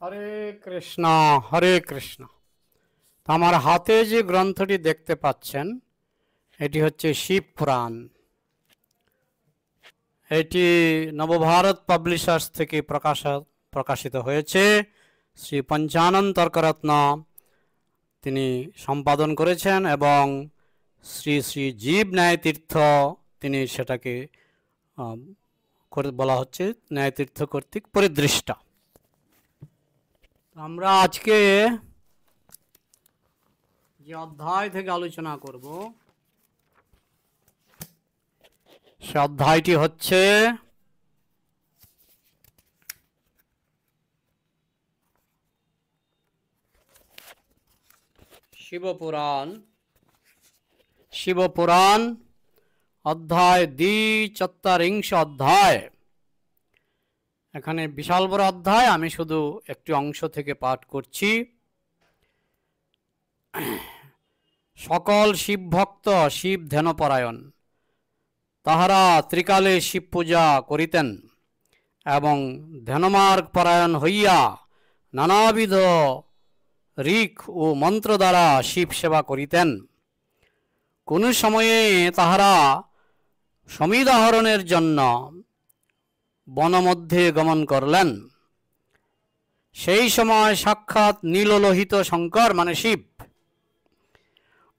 হরে কৃষ্ণ হরে কৃষ্ণ। আমার হাতে যে গ্রন্থটি দেখতে পাচ্ছেন এটি হচ্ছে শিব পুরাণ। এটি নবভারত পাবলিশার্স থেকে প্রকাশিত হয়েছে। শ্রী পঞ্চানন তর্করত্ন তিনি সম্পাদন করেছেন এবং শ্রী শ্রী জীব ন্যায়তীর্থ তিনি সেটাকে বলা হচ্ছে ন্যায়তীর্থ কর্তৃক পরিদৃষ্ট। আমরা আজকে যে অধ্যায় থেকে আলোচনা করব সে অধ্যায়টি হচ্ছে শিবপুরাণ। শিবপুরাণ অধ্যায় ২৪ অধ্যায়। এখানে বিশাল বড় অধ্যায়, আমি শুধু একটি অংশ থেকে পাঠ করছি। সকল শিব ভক্ত শিব ধ্যানপরায়ণ, তাহারা ত্রিকালে শিব পূজা করিতেন এবং ধ্যানমার্গ পরায়ণ হইয়া নানাবিধ ঋক ও মন্ত্র দ্বারা শিব সেবা করিতেন। কোন সময়ে তাহারা সমিদাহরণের জন্য বনমধ্যে গমন করলেন। সেই সময় সাক্ষাৎ নীললোহিত শঙ্কর মানে শিব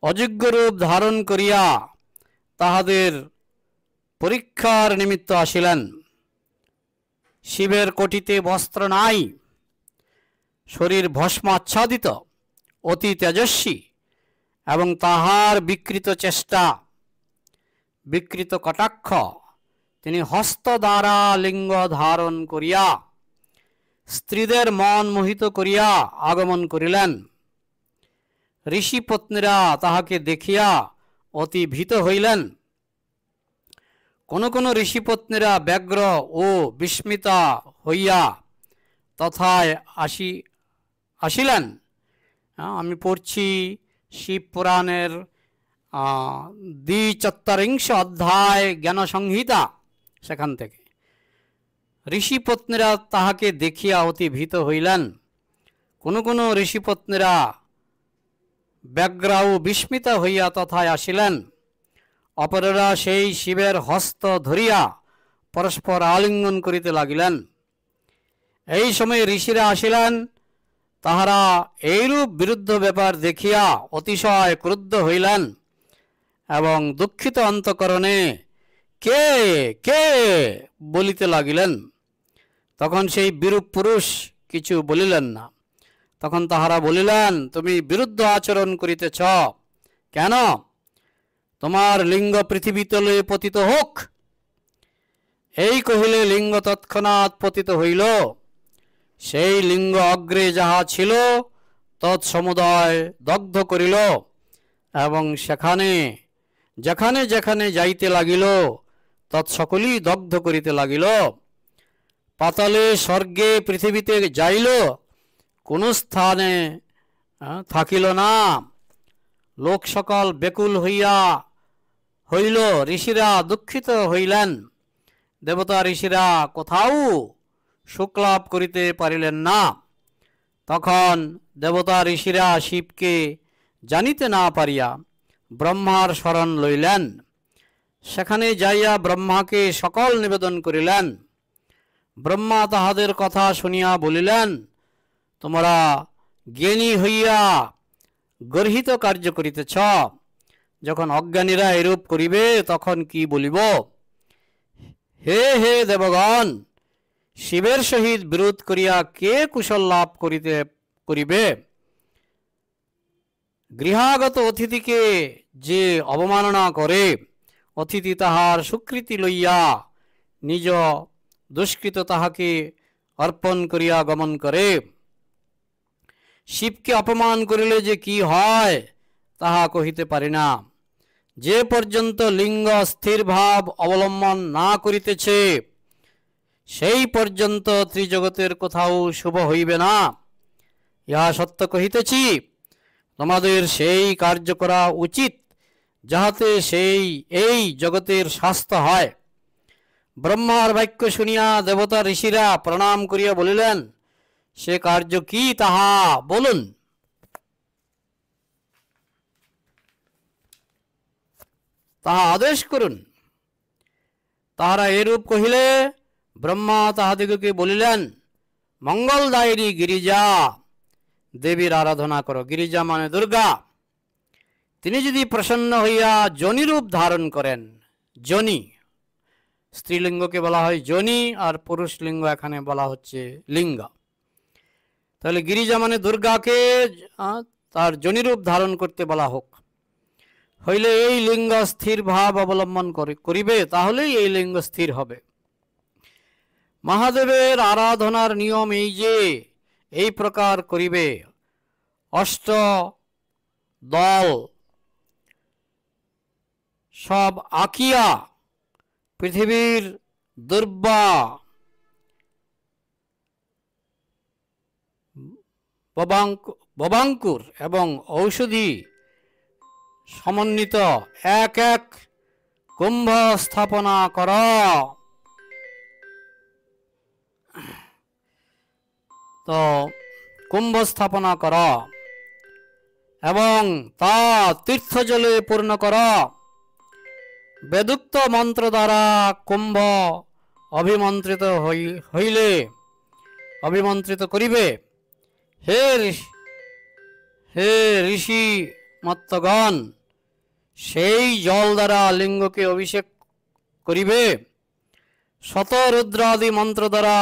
অযোগ্য রূপ ধারণ করিয়া তাহাদের পরীক্ষার নিমিত্ত আসিলেন। শিবের কোটিতে বস্ত্র নাই, শরীর ভস্ম আচ্ছাদিত, অতি তেজস্বী এবং তাহার বিকৃত চেষ্টা, বিকৃত কটাক্ষ, তিনি হস্ত দ্বারা লিঙ্গ ধারণ করিয়া স্ত্রীদের মন মোহিত করিয়া আগমন করিলেন। ঋষি পত্নীরা তাহাকে দেখিয়া অতি ভীত হইলেন। কোন কোন ঋষিপত্নীরা ব্যগ্র ও বিস্মিতা হইয়া তথায় আসিলেন। আমি পড়ছি শিব পুরাণের ২৪ অধ্যায় জ্ঞান সংহিতা, সেখান থেকে। ঋষিপত্নীরা তাহাকে দেখিয়া অতি ভীত হইলেন। কোন কোন ঋষিপত্নীরা ব্যগ্র ও বিস্মিতা হইয়া তথায় আসিলেন। অপরেরা সেই শিবের হস্ত ধরিয়া পরস্পর আলিঙ্গন করিতে লাগিলেন। এই সময় ঋষিরা আসিলেন। তাহারা এইরূপ বিরুদ্ধ ব্যাপার দেখিয়া অতিশয় ক্রুদ্ধ হইলেন এবং দুঃখিত অন্তঃকরণে কে কে বলিতে লাগিলেন। তখন সেই বিরূপ পুরুষ কিছু বলিলেন না। তখন তাহারা বলিলেন, তুমি বিরুদ্ধ আচরণ করিতেছ কেন? তোমার লিঙ্গ পৃথিবী তলে পতিত হোক। এই কহিলে লিঙ্গ তৎক্ষণাৎ পতিত হইল। সেই লিঙ্গ অগ্রে যাহা ছিল তৎসমুদয় দগ্ধ করিল এবং সেখানে যেখানে যেখানে যাইতে লাগিল তৎসকলই দগ্ধ করিতে লাগিল। পাতালে স্বর্গে পৃথিবীতে যাইল, কোন স্থানে থাকিল না। লোক সকল ব্যাকুল হইল। ঋষিরা দুঃখিত হইলেন। দেবতা ঋষিরা কোথাও সুখলাভ করিতে পারিলেন না। তখন দেবতা ঋষিরা শিবকে জানিতে না পারিয়া ব্রহ্মার শরণ লইলেন। সেখানে যাইয়া ব্রহ্মাকে সকল নিবেদন করিলেন। ব্রহ্মা তাহাদের কথা শুনিয়া বলিলেন, তোমরা জ্ঞানী হইয়া গর্হিত কার্য করিতেছ। যখন অজ্ঞানীরা এরূপ করিবে তখন কি বলিব? হে হে দেবগণ, শিবের সহিত বিরোধ করিয়া কে কুশল লাভ করিবে? গৃহাগত অতিথিকে যে অবমাননা করে, অতিথি তাহার স্বীকৃতি লইয়া নিজ দুষ্কৃত তাহাকে অর্পণ করিয়া গমন করে। শিবকে অপমান করিলে যে কি হয় তাহা কহিতে পারি না। যে পর্যন্ত লিঙ্গ স্থির ভাব অবলম্বন না করিতেছে সেই পর্যন্ত ত্রিজগতের কোথাও শুভ হইবে না। ইহা সত্য কহিতেছি। তোমাদের সেই কার্য করা উচিত যাহাতে এই জগতের স্বাস্থ্য হয়। ব্রহ্মার বাক্য শুনিয়া দেবতা ঋষিরা প্রণাম করিয়া বলিলেন, সে কার্য কি তাহা বলুন। তাহা আদেশ করুন। তাহারা এরূপ কহিলে ব্রহ্মা তাহাদিগকে বলিলেন, মঙ্গলদায়িনী গিরিজা দেবীর আরাধনা করো। গিরিজা মানে দুর্গা। তিনি যদি প্রসন্ন হইয়া যোনিরূপ ধারণ করেন, যোনি স্ত্রীলিঙ্গকে বলা হয় যোনি, আর পুরুষ লিঙ্গ এখানে বলা হচ্ছে লিঙ্গ। তাহলে গিরিজা মানে দুর্গাকে তার যোনিরূপ ধারণ করতে বলা হোক, হইলে এই লিঙ্গ স্থির ভাব অবলম্বন করিবে, তাহলেই এই লিঙ্গ স্থির হবে। মহাদেবের আরাধনার নিয়ম এই যে এই প্রকার করিবে। অষ্ট দল সব আঁকিয়া পৃথিবীর দুর্বা ববাঙ্কুর এবং ঔষধি সমন্বিত এক এক কুম্ভ স্থাপনা কর। তো কুম্ভ স্থাপনা কর এবং তা তীর্থ জলে পূর্ণ কর। বেদুক্ত মন্ত্র দ্বারা কুম্ভ অভিমন্ত্রিত হইলে অভিমন্ত্রিত করিবে। হে ঋষি মত্তগণ, সেই জল দ্বারা লিঙ্গকে অভিষেক করিবে। শতরুদ্রাদি মন্ত্র দ্বারা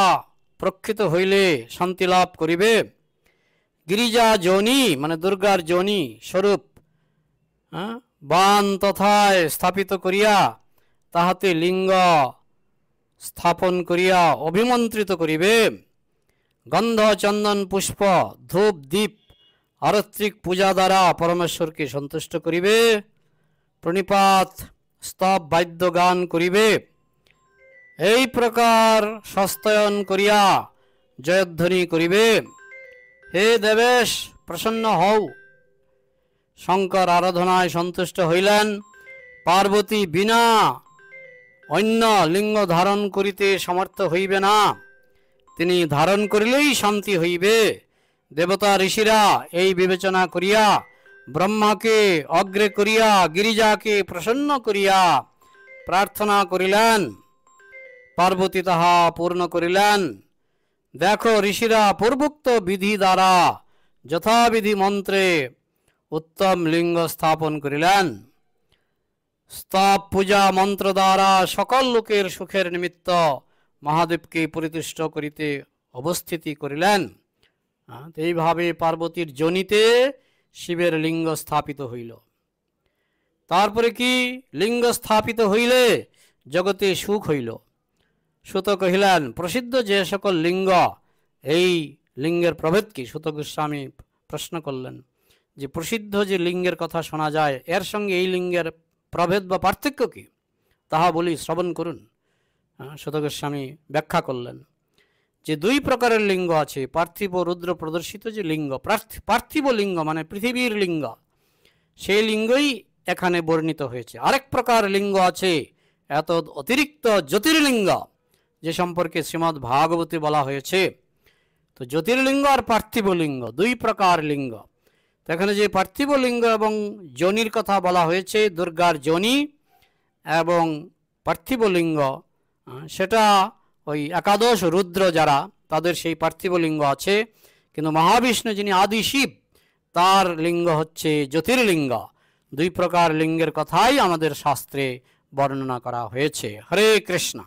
প্রক্ষিত হইলে শান্তি লাভ করিবে। গিরিজা যোনি মানে দুর্গার যোনি স্বরূপ বান তথায় স্থাপিত করিয়া তাহাতে লিঙ্গ স্থাপন করিয়া অভিমন্ত্রিত করিবে। গন্ধ চন্দন পুষ্প ধূপ দীপ আরত্রিক পূজা দ্বারা পরমেশ্বরকে সন্তুষ্ট করিবে। প্রণিপাত স্তব বাদ্য গান করিবে। এই প্রকার সস্তয়ন করিয়া জয়ধ্বনি করিবে। হে দেবেশ, প্রসন্ন হও। শঙ্কর আরাধনায় সন্তুষ্ট হইলেন। পার্বতী বিনা অন্য লিঙ্গ ধারণ করিতে সমর্থ হইবে না, তিনি ধারণ করিলেই শান্তি হইবে। দেবতা ঋষিরা এই বিবেচনা করিয়া ব্রহ্মাকে অগ্রে করিয়া গিরিজাকে প্রসন্ন করিয়া প্রার্থনা করিলেন। পার্বতী তাহা পূর্ণ করিলেন। দেখো, ঋষিরা পূর্বোক্ত বিধি দ্বারা যথাবিধি মন্ত্রে উত্তম লিঙ্গ স্থাপন করিলেন। স্তব পূজা মন্ত্র দ্বারা সকল লোকের সুখের নিমিত্ত মহাদেবকে পরিতুষ্ট করিতে অবস্থিতি করিলেন। এইভাবে পার্বতীর যোনিতে শিবের লিঙ্গ স্থাপিত হইল। তারপরে কি? লিঙ্গ স্থাপিত হইলে জগতে সুখ হইল। সুত কহিলেন, প্রসিদ্ধ যে সকল লিঙ্গ, এই লিঙ্গের প্রভেদ কি? সুত গোস্বামী প্রশ্ন করলেন যে প্রসিদ্ধ যে লিঙ্গের কথা শোনা যায়, এর সঙ্গে এই লিঙ্গের প্রভেদ বা পার্থক্য কি? তাহা বলি, শ্রবণ করুন। সুত গোস্বামী ব্যাখ্যা করলেন যে দুই প্রকারের লিঙ্গ আছে। পার্থিব রুদ্র প্রদর্শিত যে লিঙ্গ, পার্থিব লিঙ্গ মানে পৃথিবীর লিঙ্গ, সেই লিঙ্গই এখানে বর্ণিত হয়েছে। আরেক প্রকার লিঙ্গ আছে এত অতিরিক্ত জ্যোতির্লিঙ্গ, যে সম্পর্কে শ্রীমদ্ ভাগবতে বলা হয়েছে। তো জ্যোতির্লিঙ্গ আর পার্থিব লিঙ্গ দুই প্রকার লিঙ্গ। তো এখানে যে পার্থিব লিঙ্গ এবং যোনির কথা বলা হয়েছে, দুর্গার যোনি এবং পার্থিব লিঙ্গ, সেটা ওই একাদশ রুদ্র যারা, তাদের সেই পার্থিব লিঙ্গ আছে। কিন্তু মহাবিষ্ণু যিনি আদি শিব, তার লিঙ্গ হচ্ছে জ্যোতির্লিঙ্গ। দুই প্রকার লিঙ্গের কথাই আমাদের শাস্ত্রে বর্ণনা করা হয়েছে। হরে কৃষ্ণ।